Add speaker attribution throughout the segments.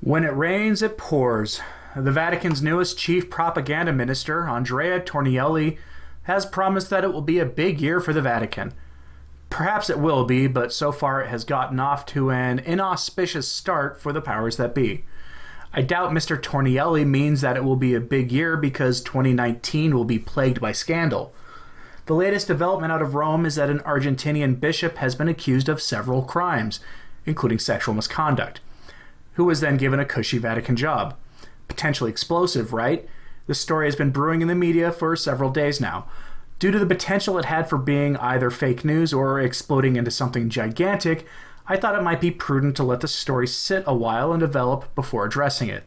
Speaker 1: When it rains, it pours. The Vatican's newest chief propaganda minister, Andrea Tornielli, has promised that it will be a big year for the Vatican. Perhaps it will be, but so far it has gotten off to an inauspicious start for the powers that be. I doubt Mr. Tornielli means that it will be a big year because 2019 will be plagued by scandal. The latest development out of Rome is that an Argentinian bishop has been accused of several crimes, including sexual misconduct, who was then given a cushy Vatican job. Potentially explosive, right? This story has been brewing in the media for several days now. Due to the potential it had for being either fake news or exploding into something gigantic, I thought it might be prudent to let the story sit a while and develop before addressing it.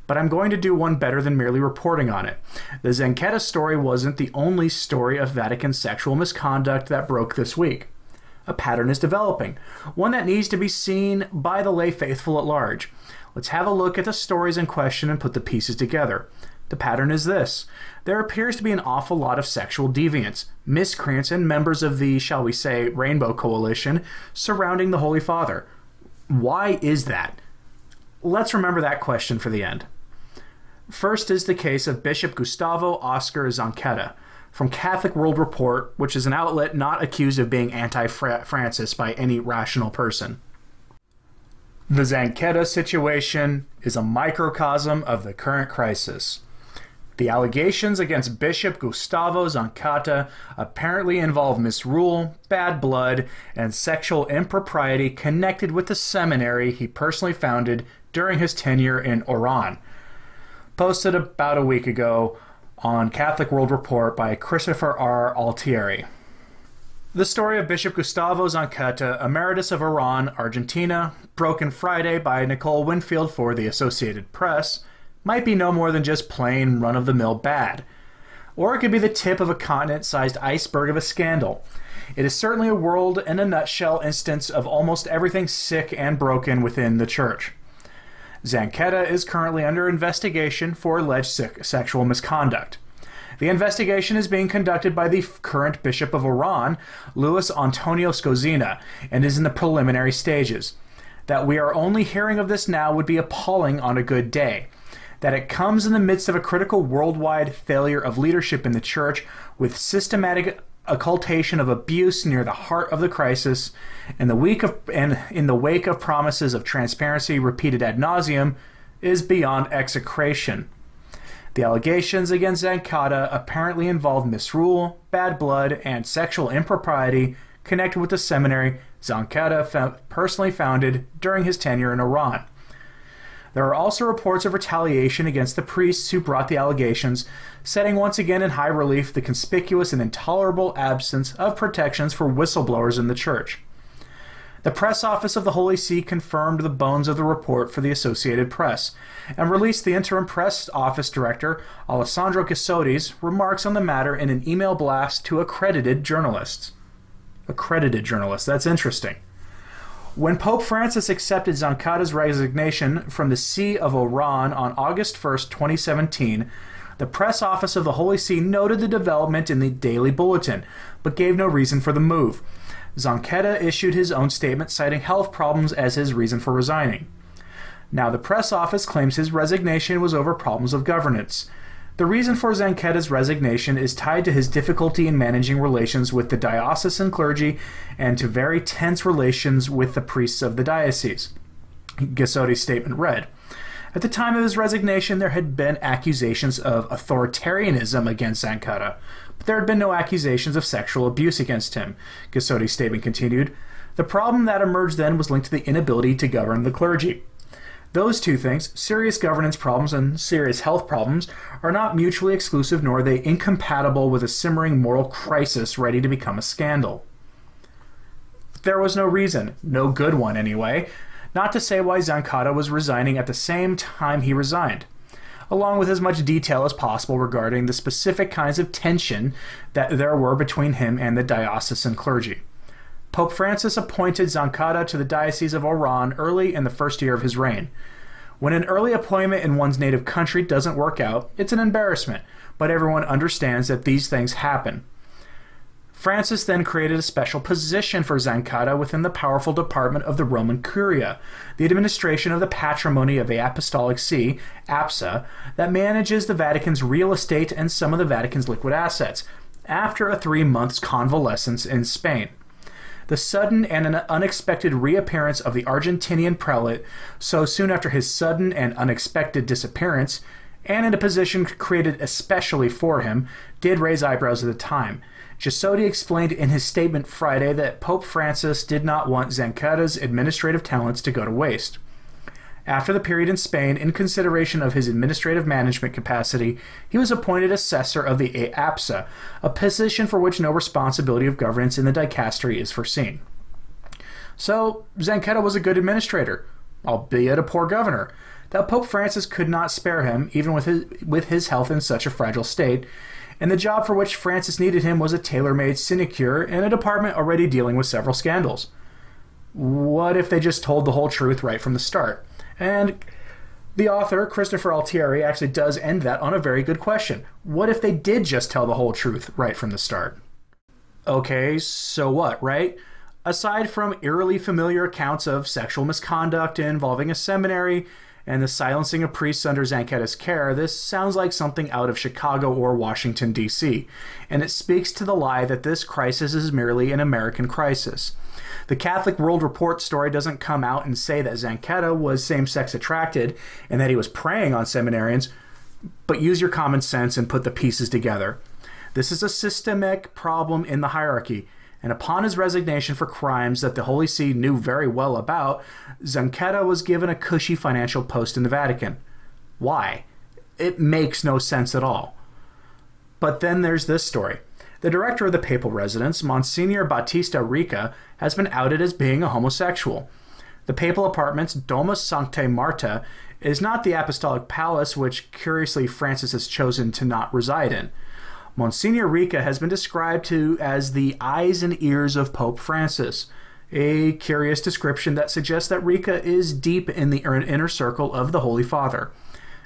Speaker 1: But I'm going to do one better than merely reporting on it. The Zanchetta story wasn't the only story of Vatican sexual misconduct that broke this week. A pattern is developing, one that needs to be seen by the lay faithful at large. Let's have a look at the stories in question and put the pieces together. The pattern is this. There appears to be an awful lot of sexual deviants, miscreants, and members of the, shall we say, Rainbow Coalition surrounding the Holy Father. Why is that? Let's remember that question for the end. First is the case of Bishop Gustavo Oscar Zanchetta from Catholic World Report, which is an outlet not accused of being anti-Francis by any rational person. The Zanchetta situation is a microcosm of the current crisis. The allegations against Bishop Gustavo Zanchetta apparently involve misrule, bad blood, and sexual impropriety connected with the seminary he personally founded during his tenure in Oran. Posted about a week ago on Catholic World Report by Christopher R. Altieri. The story of Bishop Gustavo Zanchetta, Emeritus of Oran, Argentina, broken Friday by Nicole Winfield for the Associated Press, might be no more than just plain run-of-the-mill bad. Or it could be the tip of a continent-sized iceberg of a scandal. It is certainly a world in a nutshell instance of almost everything sick and broken within the Church. Zanchetta is currently under investigation for alleged sexual misconduct. The investigation is being conducted by the current Bishop of Oran, Luis Antonio Scozina, and is in the preliminary stages. That we are only hearing of this now would be appalling on a good day. That it comes in the midst of a critical worldwide failure of leadership in the Church with systematic occultation of abuse near the heart of the crisis, and in the wake of promises of transparency repeated ad nauseum, is beyond execration. The allegations against Zanchetta apparently involve misrule, bad blood, and sexual impropriety connected with the seminary Zanchetta personally founded during his tenure in Oran. There are also reports of retaliation against the priests who brought the allegations, setting once again in high relief the conspicuous and intolerable absence of protections for whistleblowers in the Church. The press office of the Holy See confirmed the bones of the report for the Associated Press and released the interim press office director, Alessandro Cassotti's, remarks on the matter in an email blast to accredited journalists. Accredited journalists, that's interesting. When Pope Francis accepted Zanchetta's resignation from the See of Oran on August 1, 2017, the press office of the Holy See noted the development in the Daily Bulletin, but gave no reason for the move. Zanchetta issued his own statement citing health problems as his reason for resigning. Now the press office claims his resignation was over problems of governance. The reason for Zanchetta's resignation is tied to his difficulty in managing relations with the diocesan clergy and to very tense relations with the priests of the diocese. Cassotti's statement read, "At the time of his resignation, there had been accusations of authoritarianism against Zanchetta, but there had been no accusations of sexual abuse against him." Cassotti's statement continued, "The problem that emerged then was linked to the inability to govern the clergy. Those two things, serious governance problems and serious health problems, are not mutually exclusive nor are they incompatible with a simmering moral crisis ready to become a scandal." There was no reason, no good one anyway, not to say why Zanchetta was resigning at the same time he resigned, along with as much detail as possible regarding the specific kinds of tension that there were between him and the diocesan clergy. Pope Francis appointed Zanchetta to the Diocese of Oran early in the first year of his reign. When an early appointment in one's native country doesn't work out, it's an embarrassment, but everyone understands that these things happen. Francis then created a special position for Zancada within the powerful department of the Roman Curia, the administration of the patrimony of the Apostolic See, APSA, that manages the Vatican's real estate and some of the Vatican's liquid assets, after a 3-month convalescence in Spain. The sudden and an unexpected reappearance of the Argentinian prelate so soon after his sudden and unexpected disappearance, and in a position created especially for him, did raise eyebrows at the time. Gisotti explained in his statement Friday that Pope Francis did not want Zancada's administrative talents to go to waste. After the period in Spain, in consideration of his administrative management capacity, he was appointed assessor of the APSA, a position for which no responsibility of governance in the dicastery is foreseen. So, Zancada was a good administrator, albeit a poor governor. That Pope Francis could not spare him, even with his health in such a fragile state, and the job for which Francis needed him was a tailor-made sinecure in a department already dealing with several scandals. What if they just told the whole truth right from the start? And the author, Christopher Altieri, actually does end that on a very good question. What if they did just tell the whole truth right from the start? Okay, so what, right? Aside from eerily familiar accounts of sexual misconduct involving a seminary and the silencing of priests under Zancada's care, this sounds like something out of Chicago or Washington, D.C., and it speaks to the lie that this crisis is merely an American crisis. The Catholic World Report story doesn't come out and say that Zancada was same-sex attracted and that he was preying on seminarians, but use your common sense and put the pieces together. This is a systemic problem in the hierarchy, and upon his resignation for crimes that the Holy See knew very well about, Zancada was given a cushy financial post in the Vatican. Why? It makes no sense at all. But then there's this story. The director of the papal residence, Monsignor Battista Ricca, has been outed as being a homosexual. The papal apartments, Domus Sanctae Marta, is not the apostolic palace which, curiously, Francis has chosen to not reside in. Monsignor Ricca has been described as the eyes and ears of Pope Francis, a curious description that suggests that Ricca is deep in the inner circle of the Holy Father.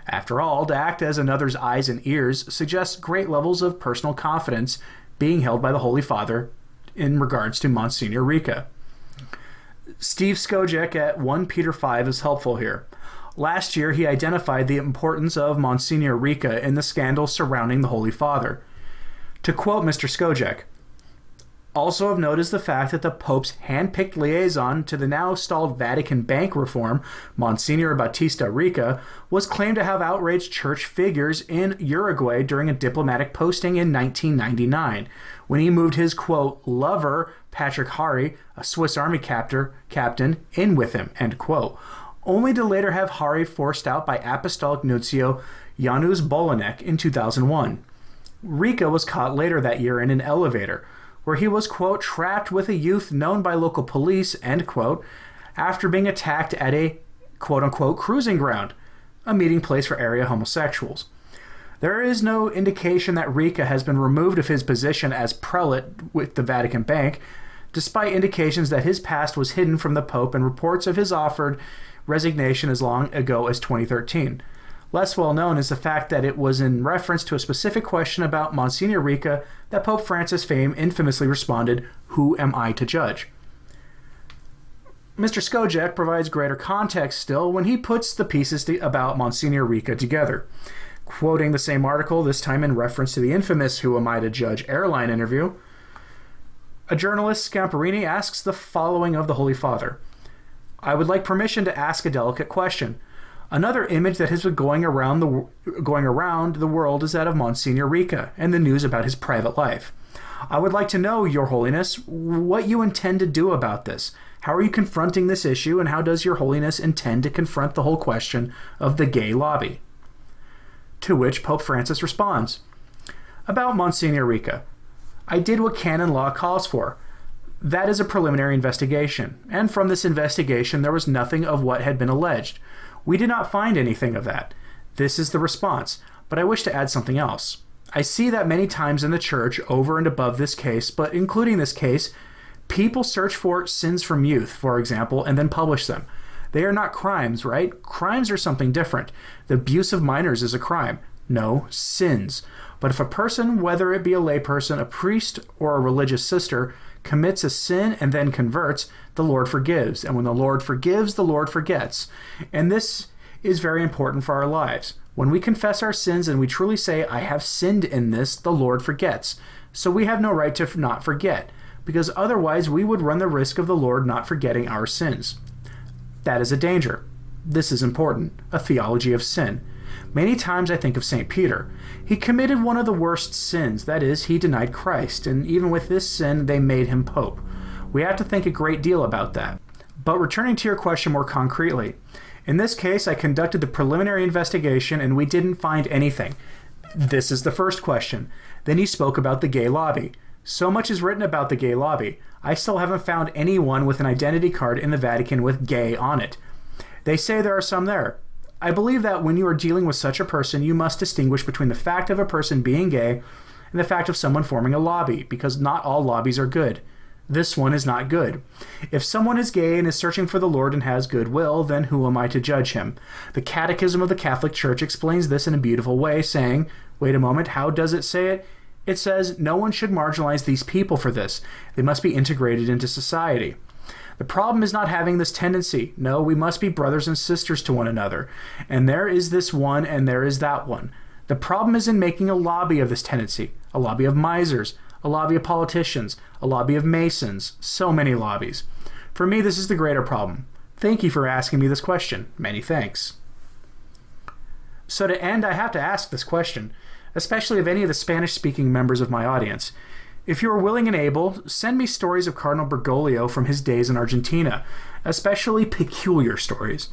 Speaker 1: After all, to act as another's eyes and ears suggests great levels of personal confidence being held by the Holy Father in regards to Monsignor Ricca. Steve Skojec at 1 Peter 5 is helpful here. Last year, he identified the importance of Monsignor Ricca in the scandal surrounding the Holy Father. To quote Mr. Skojec, also of note is the fact that the Pope's hand-picked liaison to the now stalled Vatican bank reform, Monsignor Battista Ricca, was claimed to have outraged church figures in Uruguay during a diplomatic posting in 1999, when he moved his, quote, lover, Patrick Hari, a Swiss Army captain, in with him, end quote, only to later have Hari forced out by Apostolic Nuncio Janusz Bolanek in 2001. Ricca was caught later that year in an elevator, where he was, quote, trapped with a youth known by local police, end quote, after being attacked at a, quote-unquote, cruising ground, a meeting place for area homosexuals. There is no indication that Ricca has been removed of his position as prelate with the Vatican Bank, despite indications that his past was hidden from the Pope and reports of his offered resignation as long ago as 2013. Less well known is the fact that it was in reference to a specific question about Monsignor Ricca that Pope Francis infamously responded, "Who am I to judge?" Mr. Skojec provides greater context still when he puts the pieces about Monsignor Ricca together. Quoting the same article, this time in reference to the infamous "Who am I to judge" airline interview, a journalist, Scamparini, asks the following of the Holy Father: "I would like permission to ask a delicate question. Another image that has been going around the world is that of Monsignor Ricca and the news about his private life. I would like to know, Your Holiness, what you intend to do about this. How are you confronting this issue, and how does Your Holiness intend to confront the whole question of the gay lobby?" To which Pope Francis responds, "About Monsignor Ricca, I did what canon law calls for. That is a preliminary investigation, and from this investigation there was nothing of what had been alleged. We did not find anything of that. This is the response, but I wish to add something else. I see that many times in the Church, over and above this case, but including this case, people search for sins from youth, for example, and then publish them. They are not crimes, right? Crimes are something different. The abuse of minors is a crime. No, sins. But if a person, whether it be a layperson, a priest, or a religious sister, commits a sin and then converts, the Lord forgives. And when the Lord forgives, the Lord forgets. And this is very important for our lives. When we confess our sins and we truly say, I have sinned in this, the Lord forgets. So we have no right to not forget, because otherwise we would run the risk of the Lord not forgetting our sins. That is a danger. This is important, a theology of sin. Many times I think of St. Peter. He committed one of the worst sins, that is, he denied Christ, and even with this sin, they made him pope. We have to think a great deal about that. But returning to your question more concretely, in this case, I conducted the preliminary investigation and we didn't find anything. This is the first question. Then he spoke about the gay lobby. So much is written about the gay lobby. I still haven't found anyone with an identity card in the Vatican with gay on it. They say there are some there. I believe that when you are dealing with such a person, you must distinguish between the fact of a person being gay and the fact of someone forming a lobby, because not all lobbies are good. This one is not good. If someone is gay and is searching for the Lord and has goodwill, then who am I to judge him? The Catechism of the Catholic Church explains this in a beautiful way, saying, wait a moment, how does it say it? It says, no one should marginalize these people for this. They must be integrated into society. The problem is not having this tendency. No, we must be brothers and sisters to one another. And there is this one and there is that one. The problem is in making a lobby of this tendency. A lobby of misers, a lobby of politicians, a lobby of masons, so many lobbies. For me, this is the greater problem. Thank you for asking me this question. Many thanks. So to end, I have to ask this question, especially of any of the Spanish-speaking members of my audience. If you are willing and able, send me stories of Cardinal Bergoglio from his days in Argentina, especially peculiar stories.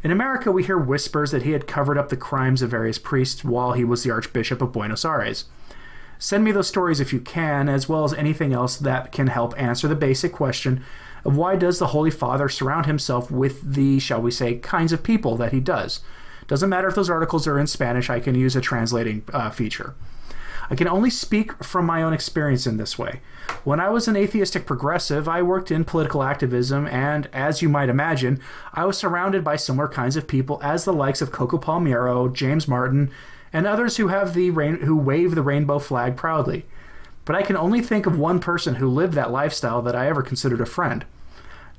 Speaker 1: In America, we hear whispers that he had covered up the crimes of various priests while he was the Archbishop of Buenos Aires. Send me those stories if you can, as well as anything else that can help answer the basic question of why does the Holy Father surround himself with the, shall we say, kinds of people that he does. Doesn't matter if those articles are in Spanish, I can use a translating feature. I can only speak from my own experience in this way. When I was an atheistic progressive, I worked in political activism, and as you might imagine, I was surrounded by similar kinds of people as the likes of Coco Palmiero, James Martin, and others who wave the rainbow flag proudly. But I can only think of one person who lived that lifestyle that I ever considered a friend.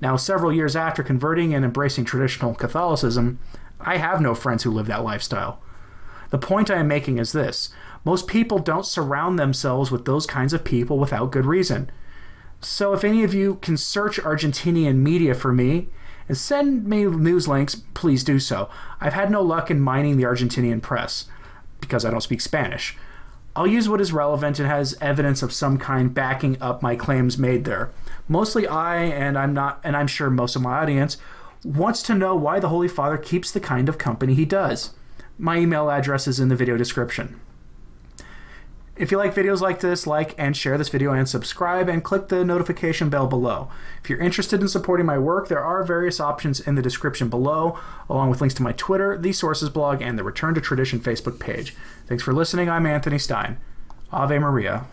Speaker 1: Now, several years after converting and embracing traditional Catholicism, I have no friends who live that lifestyle. The point I am making is this. Most people don't surround themselves with those kinds of people without good reason. So if any of you can search Argentinian media for me and send me news links, please do so. I've had no luck in mining the Argentinian press because I don't speak Spanish. I'll use what is relevant and has evidence of some kind backing up my claims made there. Mostly I'm sure most of my audience wants to know why the Holy Father keeps the kind of company he does. My email address is in the video description. If you like videos like this, like and share this video and subscribe and click the notification bell below. If you're interested in supporting my work, there are various options in the description below, along with links to my Twitter, the Sources blog, and the Return to Tradition Facebook page. Thanks for listening. I'm Anthony Stein. Ave Maria.